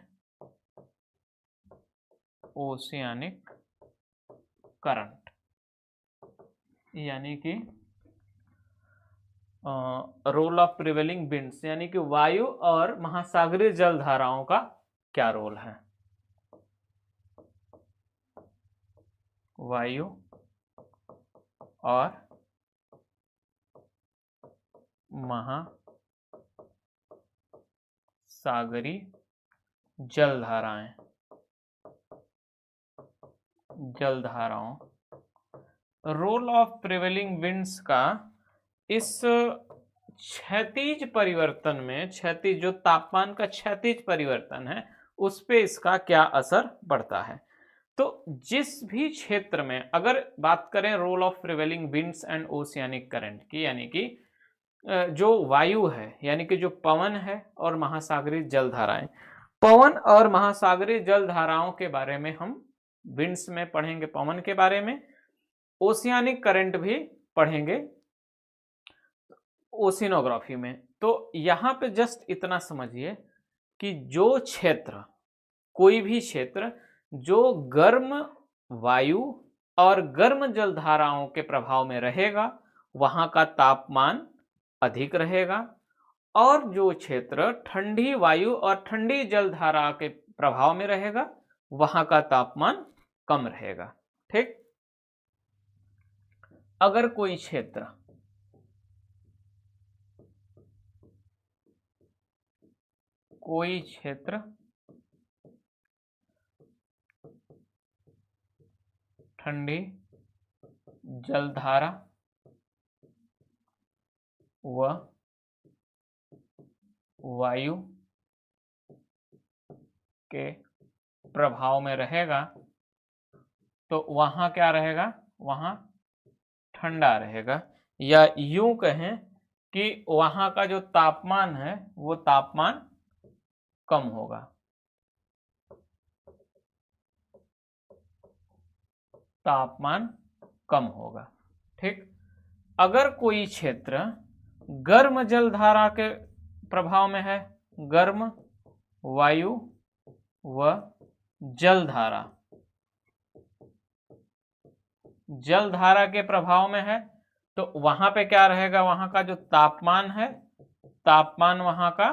oceanic current, यानी कि रोल ऑफ प्रिवेलिंग विंड्स यानी कि वायु और महासागरीय जल धाराओं का क्या रोल है। वायु और महासागरीय जलधाराओं, रोल ऑफ प्रिवेलिंग विंड्स का इस क्षैतिज परिवर्तन में, क्षैतिज जो तापमान का क्षैतिज परिवर्तन है उस पे इसका क्या असर पड़ता है। तो जिस भी क्षेत्र में अगर बात करें role of prevailing winds and oceanic current की, यानी कि जो वायु है, यानी कि जो पवन है और महासागरीय जलधाराएं, पवन और महासागरीय जलधाराओं के बारे में हम विंड्स में पढ़ेंगे, पवन के बारे में, ओशियानिक करंट भी पढ़ेंगे ओशिनोग्राफी में। तो यहां पे जस्ट इतना समझिए कि जो क्षेत्र, कोई भी क्षेत्र जो गर्म वायु और गर्म जलधाराओं के प्रभाव में रहेगा वहां का तापमान अधिक रहेगा, और जो क्षेत्र ठंडी वायु और ठंडी जलधारा के प्रभाव में रहेगा वहां का तापमान कम रहेगा। ठीक, अगर कोई क्षेत्र ठंडी जलधारा व वायु के प्रभाव में रहेगा तो वहां क्या रहेगा, वहां ठंडा रहेगा, या यूं कहें कि वहां का जो तापमान है वो तापमान कम होगा। तापमान कम होगा। ठीक, अगर कोई क्षेत्र गर्म जलधारा के प्रभाव में है, गर्म वायु व जलधारा के प्रभाव में है तो वहां पे क्या रहेगा, वहां का जो तापमान है, तापमान वहां का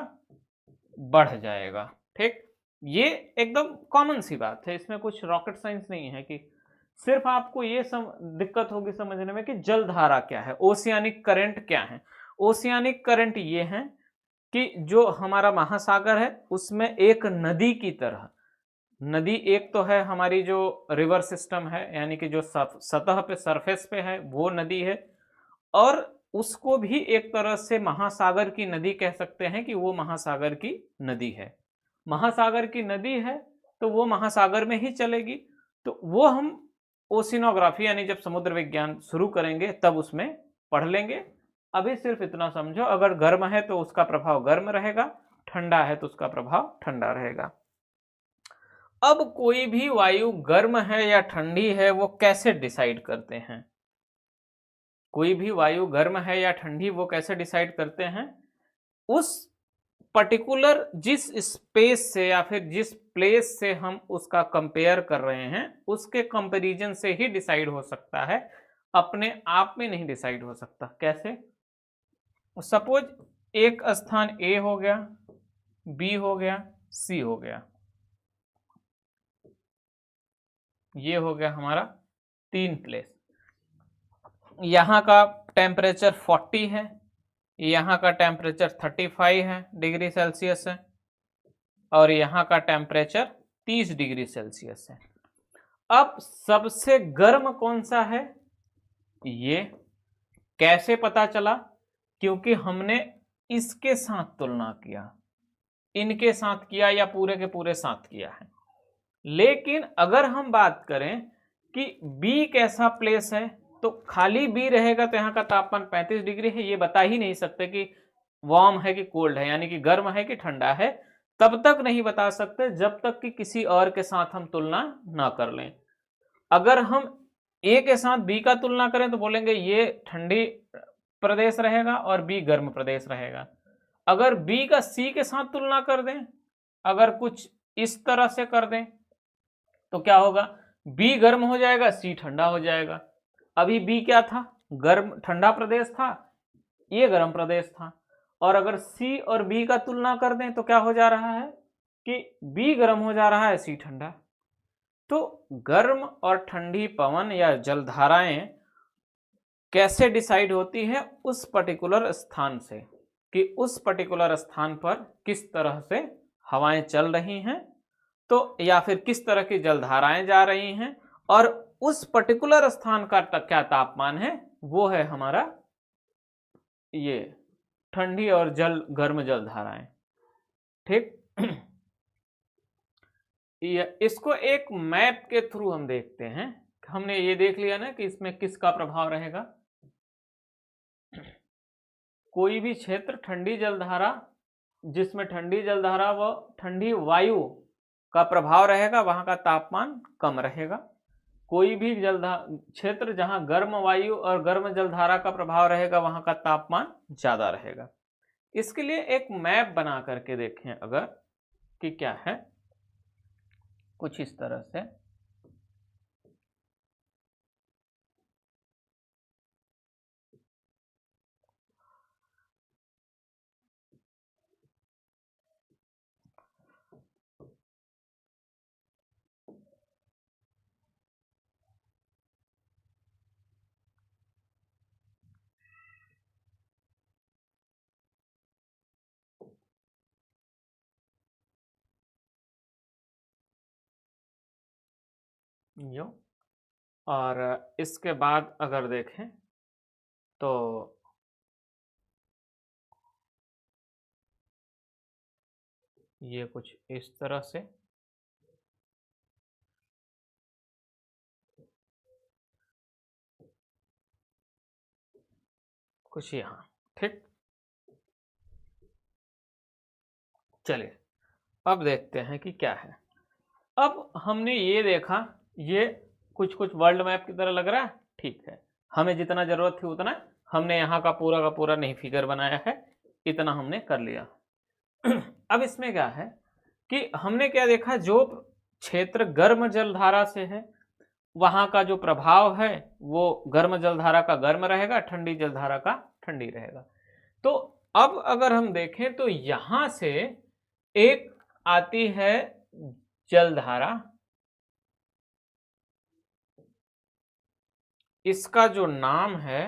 बढ़ जाएगा। ठीक, ये एकदम कॉमन सी बात है, इसमें कुछ रॉकेट साइंस नहीं है कि सिर्फ आपको ये दिक्कत होगी समझने में कि जलधारा क्या है, ओशियानिक करंट क्या है। ओशियानिक करंट ये है कि जो हमारा महासागर है उसमें एक नदी की तरह, नदी एक तो है हमारी जो रिवर सिस्टम है, यानी कि जो सतह पे सरफेस पे है वो नदी है, और उसको भी एक तरह से महासागर की नदी कह सकते हैं कि वो महासागर की नदी है। महासागर की नदी है तो वो महासागर में ही चलेगी, तो वो हम ओशिनोग्राफी यानी जब समुद्र विज्ञान शुरू करेंगे तब उसमें पढ़ लेंगे। अभी सिर्फ इतना समझो, अगर गर्म है तो उसका प्रभाव गर्म रहेगा, ठंडा है तो उसका प्रभाव ठंडा रहेगा। अब कोई भी वायु गर्म है या ठंडी है वो कैसे डिसाइड करते हैं? कोई भी वायु गर्म है या ठंडी वो कैसे डिसाइड करते हैं? उस पर्टिकुलर जिस स्पेस से या फिर जिस प्लेस से हम उसका कंपेयर कर रहे हैं, उसके कंपैरिजन से ही डिसाइड हो सकता है, अपने आप में नहीं डिसाइड हो सकता। कैसे? सपोज एक स्थान ए हो गया, बी हो गया, सी हो गया, ये हो गया हमारा 3 प्लेस। यहाँ का टेम्परेचर 40 है, यहाँ का टेम्परेचर 35 है डिग्री सेल्सियस है, और यहाँ का टेम्परेचर 30 डिग्री सेल्सियस है। अब सबसे गर्म कौन सा है? ये कैसे पता चला? क्योंकि हमने इसके साथ तुलना किया, इनके साथ किया या पूरे के पूरे साथ किया है। लेकिन अगर हम बात करें कि बी कैसा प्लेस है, तो खाली बी रहेगा तो यहाँ का तापमान 35 डिग्री है, ये बता ही नहीं सकते कि वार्म है कि कोल्ड है, यानी कि गर्म है कि ठंडा है। तब तक नहीं बता सकते जब तक कि किसी और के साथ हम तुलना ना कर लें। अगर हम ए के साथ बी का तुलना करें तो बोलेंगे ये ठंडी प्रदेश रहेगा और बी गर्म प्रदेश रहेगा। अगर बी का सी के साथ तुलना कर दें, अगर कुछ इस तरह से कर दें, तो क्या होगा? बी गर्म हो जाएगा, सी ठंडा हो जाएगा। अभी बी क्या था? गर्म ठंडा प्रदेश था, ये गर्म प्रदेश था। और अगर सी और बी का तुलना कर दें तो क्या हो जा रहा है कि बी गर्म हो जा रहा है, सी ठंडा। तो गर्म और ठंडी पवन या जलधाराएं कैसे डिसाइड होती है? उस पर्टिकुलर स्थान से, कि उस पर्टिकुलर स्थान पर किस तरह से हवाएं चल रही हैं, तो या फिर किस तरह की जलधाराएं जा रही हैं, और उस पर्टिकुलर स्थान का क्या तापमान है, वो है हमारा ये ठंडी और गर्म जलधाराएं। ठीक। इसको एक मैप के थ्रू हम देखते हैं। हमने ये देख लिया ना कि इसमें किसका प्रभाव रहेगा। कोई भी क्षेत्र ठंडी जलधारा, जिसमें ठंडी जलधारा व ठंडी वायु का प्रभाव रहेगा, वहां का तापमान कम रहेगा। कोई भी क्षेत्र जहां गर्म वायु और गर्म जलधारा का प्रभाव रहेगा, वहां का तापमान ज्यादा रहेगा। इसके लिए एक मैप बना करके देखें अगर, कि क्या है, कुछ इस तरह से। यो, और इसके बाद अगर देखें तो ये कुछ इस तरह से, कुछ यहां। ठीक, चलिए अब देखते हैं कि क्या है। अब हमने ये देखा, ये कुछ कुछ वर्ल्ड मैप की तरह लग रहा है। ठीक है, हमें जितना जरूरत थी उतना हमने यहाँ का पूरा नहीं फिगर बनाया है, इतना हमने कर लिया। अब इसमें क्या है कि हमने क्या देखा, जो क्षेत्र गर्म जलधारा से है वहां का जो प्रभाव है वो गर्म जलधारा का गर्म रहेगा, ठंडी जलधारा का ठंडी रहेगा। तो अब अगर हम देखें तो यहां से एक आती है जलधारा, इसका जो नाम है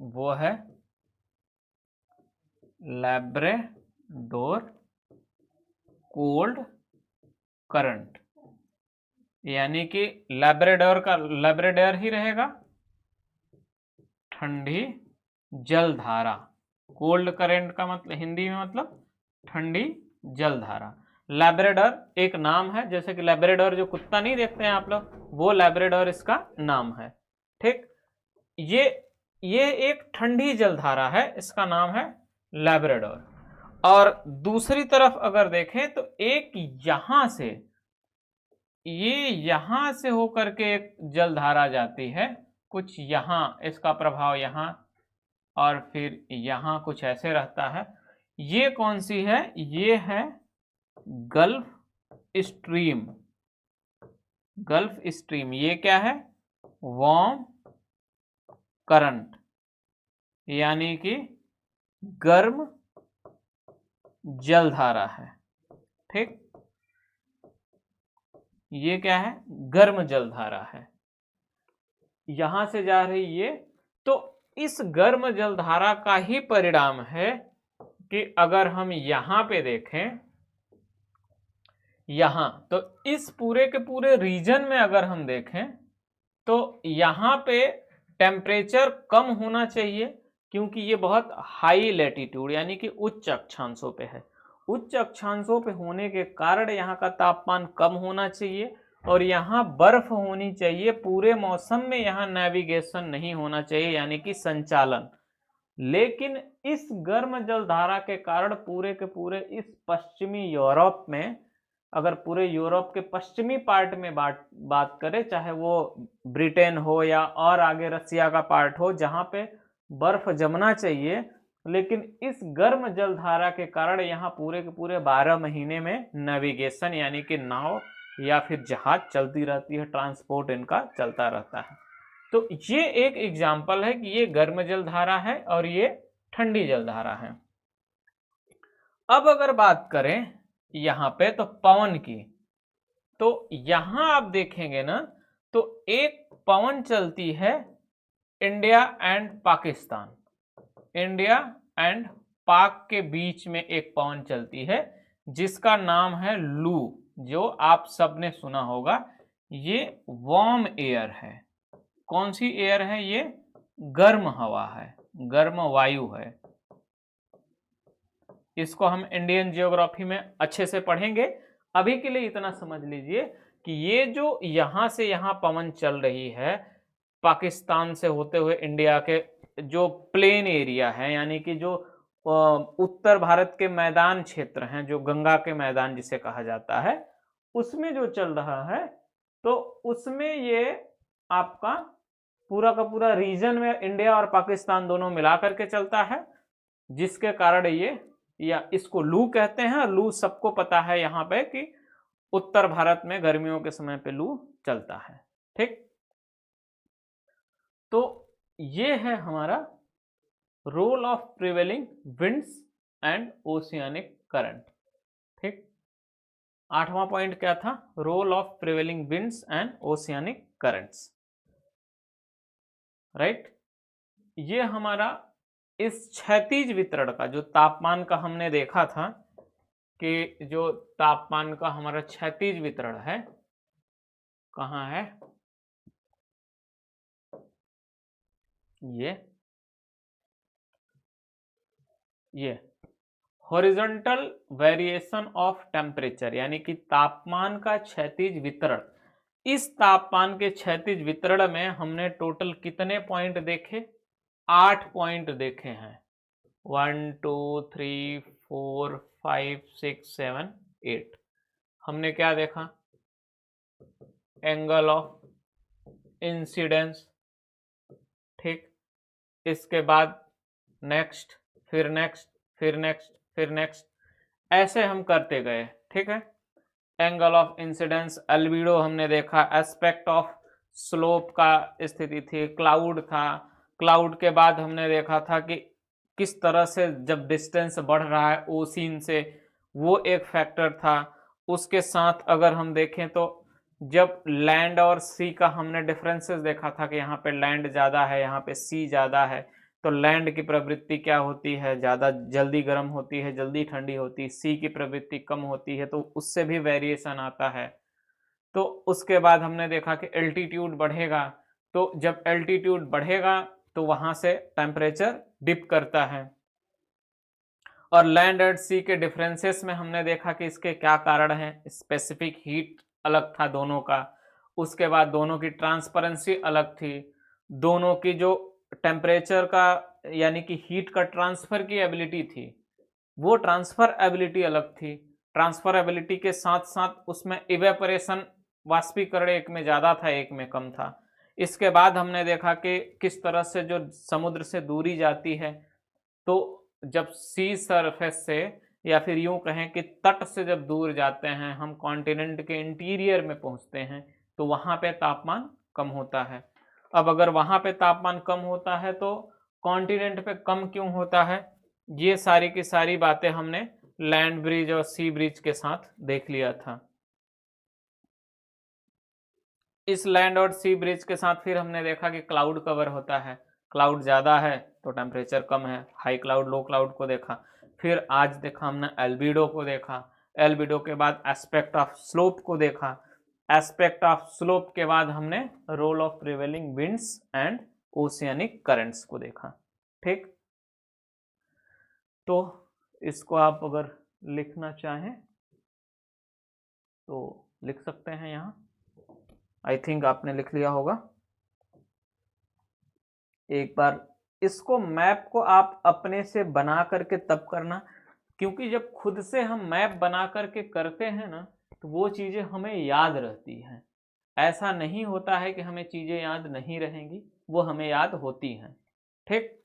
वो है लैब्राडोर कोल्ड करंट, यानी कि लैब्राडोर ही रहेगा ठंडी जलधारा। कोल्ड करंट का मतलब हिंदी में मतलब ठंडी जलधारा। लैब्राडोर एक नाम है, जैसे कि लैब्राडोर जो कुत्ता नहीं देखते हैं आप लोग, वो लैब्राडोर इसका नाम है। ठीक, ये एक ठंडी जलधारा है, इसका नाम है लैब्राडोर। और दूसरी तरफ अगर देखें तो एक यहां से, ये यहां से होकर के एक जलधारा जाती है, कुछ यहां इसका प्रभाव यहां, और फिर यहां कुछ ऐसे रहता है। ये कौन सी है? ये है गल्फ स्ट्रीम। गल्फ स्ट्रीम ये क्या है? वार्म करंट, यानी कि गर्म जलधारा है। ठीक, ये क्या है? गर्म जलधारा है, यहां से जा रही ये। तो इस गर्म जलधारा का ही परिणाम है कि अगर हम यहां पे देखें, यहां तो इस पूरे के पूरे रीजन में अगर हम देखें तो यहां पे टेम्परेचर कम होना चाहिए, क्योंकि ये बहुत हाई लैटिट्यूड यानी कि उच्च अक्षांशों पे है। उच्च अक्षांशों पे होने के कारण यहाँ का तापमान कम होना चाहिए और यहाँ बर्फ होनी चाहिए। पूरे मौसम में यहाँ नेविगेशन नहीं होना चाहिए, यानी कि संचालन। लेकिन इस गर्म जलधारा के कारण पूरे के पूरे इस पश्चिमी यूरोप में, अगर पूरे यूरोप के पश्चिमी पार्ट में बात करें, चाहे वो ब्रिटेन हो या और आगे रसिया का पार्ट हो जहां पे बर्फ जमना चाहिए, लेकिन इस गर्म जलधारा के कारण यहाँ पूरे के पूरे 12 महीने में नेविगेशन यानी कि नाव या फिर जहाज चलती रहती है, ट्रांसपोर्ट इनका चलता रहता है। तो ये एक एग्जाम्पल है कि ये गर्म जलधारा है और ये ठंडी जलधारा है। अब अगर बात करें यहां पे तो पवन की, तो यहां आप देखेंगे ना तो एक पवन चलती है India and Pakistan, India and पाक के बीच में एक पवन चलती है जिसका नाम है लू, जो आप सबने सुना होगा। ये वार्म एयर है। कौन सी एयर है? ये गर्म हवा है, गर्म वायु है। इसको हम इंडियन जियोग्राफी में अच्छे से पढ़ेंगे। अभी के लिए इतना समझ लीजिए कि ये जो यहां से यहां पवन चल रही है, पाकिस्तान से होते हुए इंडिया के जो प्लेन एरिया है, यानी कि जो उत्तर भारत के मैदान क्षेत्र हैं, जो गंगा के मैदान जिसे कहा जाता है, उसमें जो चल रहा है, तो उसमें ये आपका पूरा का पूरा रीजन में इंडिया और पाकिस्तान दोनों मिला करके चलता है, जिसके कारण ये, या इसको लू कहते हैं। लू सबको पता है यहाँ पे कि उत्तर भारत में गर्मियों के समय पे लू चलता है। ठीक, तो ये है हमारा role of prevailing winds and oceanic current. ठीक, 8वां पॉइंट क्या था? Role of prevailing winds and oceanic currents. Right, ये हमारा इस क्षैतिज वितरण का, जो तापमान का हमने देखा था कि जो तापमान का हमारा क्षैतिज वितरण है, कहाँ है? ये हॉरिजॉन्टल वेरिएशन ऑफ टेम्परेचर, यानी कि तापमान का क्षैतिज वितरण। इस तापमान के क्षैतिज वितरण में हमने टोटल कितने पॉइंट देखे? 8 पॉइंट देखे हैं। 1 2 3 4 5 6 7 8। हमने क्या देखा? Angle of incidence. ठीक, इसके बाद नेक्स्ट, फिर नेक्स्ट, फिर नेक्स्ट, फिर नेक्स्ट, ऐसे हम करते गए। ठीक है, एंगल ऑफ इंसिडेंस, एल्बिडो हमने देखा, एस्पेक्ट ऑफ स्लोप का स्थिति थी, क्लाउड था। क्लाउड के बाद हमने देखा था कि किस तरह से जब डिस्टेंस बढ़ रहा है ओसीन से, वो एक फैक्टर था। उसके साथ अगर हम देखें तो जब लैंड और सी का हमने डिफरेंसेस देखा था कि यहाँ पे लैंड ज़्यादा है, यहाँ पे सी ज़्यादा है, तो लैंड की प्रवृत्ति क्या होती है? ज़्यादा जल्दी गर्म होती है, जल्दी ठंडी होती है। सी की प्रवृत्ति कम होती है, तो उससे भी वेरिएशन आता है। तो उसके बाद हमने देखा कि एल्टीट्यूड बढ़ेगा, तो जब एल्टीट्यूड बढ़ेगा तो वहाँ से टेम्परेचर डिप करता है। और लैंड एंड सी के डिफरेंसेस में हमने देखा कि इसके क्या कारण हैं। स्पेसिफिक हीट अलग था दोनों का, उसके बाद दोनों की ट्रांसपेरेंसी अलग थी, दोनों की जो टेम्परेचर का यानी कि हीट का ट्रांसफर की एबिलिटी थी, वो ट्रांसफर एबिलिटी अलग थी। ट्रांसफर एबिलिटी के साथ साथ उसमें इवेपोरेशन, वाष्पीकरण एक में ज़्यादा था, एक में कम था। इसके बाद हमने देखा कि किस तरह से जो समुद्र से दूरी जाती है, तो जब सी सरफेस से या फिर यूं कहें कि तट से जब दूर जाते हैं, हम कॉन्टिनेंट के इंटीरियर में पहुंचते हैं, तो वहां पे तापमान कम होता है। अब अगर वहां पे तापमान कम होता है तो कॉन्टिनेंट पे कम क्यों होता है, ये सारी की सारी बातें हमने लैंड ब्रिज और सी ब्रिज के साथ देख लिया था। इस लैंड और सी ब्रिज के साथ फिर हमने देखा कि क्लाउड कवर होता है। क्लाउड ज़्यादा है तो टेम्परेचर कम है, हाई क्लाउड लो क्लाउड को देखा। फिर आज देखा हमने एल्बिडो को देखा। एल्बिडो के बाद एस्पेक्ट ऑफ स्लोप को देखा। एस्पेक्ट ऑफ स्लोप के बाद हमने role of prevailing winds and oceanic currents को देखा। ठीक, तो इसको आप अगर लिखना चाहें तो लिख सकते हैं यहाँ। आई थिंक आपने लिख लिया होगा। एक बार इसको मैप को आप अपने से बना करके तब करना, क्योंकि जब खुद से हम मैप बना करके करते हैं ना, तो वो चीज़ें हमें याद रहती हैं। ऐसा नहीं होता है कि हमें चीज़ें याद नहीं रहेंगी, वो हमें याद होती हैं। ठीक,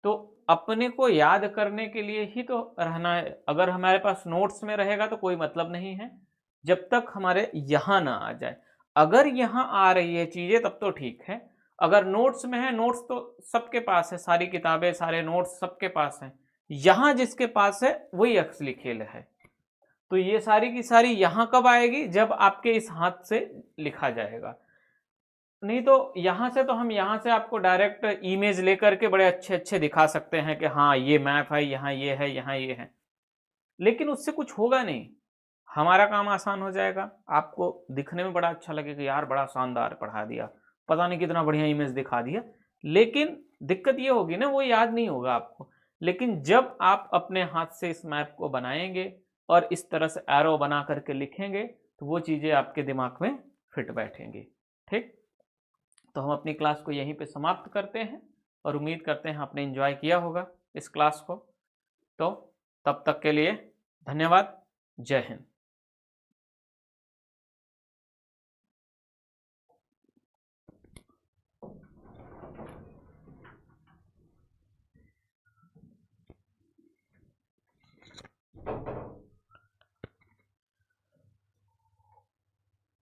तो अपने को याद करने के लिए ही तो रहना है। अगर हमारे पास नोट्स में रहेगा तो कोई मतलब नहीं है, जब तक हमारे यहाँ ना आ जाए। अगर यहाँ आ रही है चीज़ें तब तो ठीक है। अगर नोट्स में है, नोट्स तो सबके पास है, सारी किताबें सारे नोट्स सबके पास हैं। यहाँ जिसके पास है वही असली खेल है। तो ये सारी की सारी यहाँ कब आएगी, जब आपके इस हाथ से लिखा जाएगा। नहीं तो यहाँ से तो हम यहाँ से आपको डायरेक्ट इमेज लेकर के बड़े अच्छे अच्छे दिखा सकते हैं कि हाँ ये मैप है, यहाँ ये है, यहाँ ये है, लेकिन उससे कुछ होगा नहीं। हमारा काम आसान हो जाएगा, आपको दिखने में बड़ा अच्छा लगेगा, यार बड़ा शानदार पढ़ा दिया, पता नहीं कितना बढ़िया इमेज दिखा दिया, लेकिन दिक्कत ये होगी ना, वो याद नहीं होगा आपको। लेकिन जब आप अपने हाथ से इस मैप को बनाएंगे और इस तरह से एरो बना करके लिखेंगे, तो वो चीज़ें आपके दिमाग में फिट बैठेंगी। ठीक, तो हम अपनी क्लास को यहीं पे समाप्त करते हैं और उम्मीद करते हैं आपने एंजॉय किया होगा इस क्लास को। तो तब तक के लिए धन्यवाद। जय हिंद।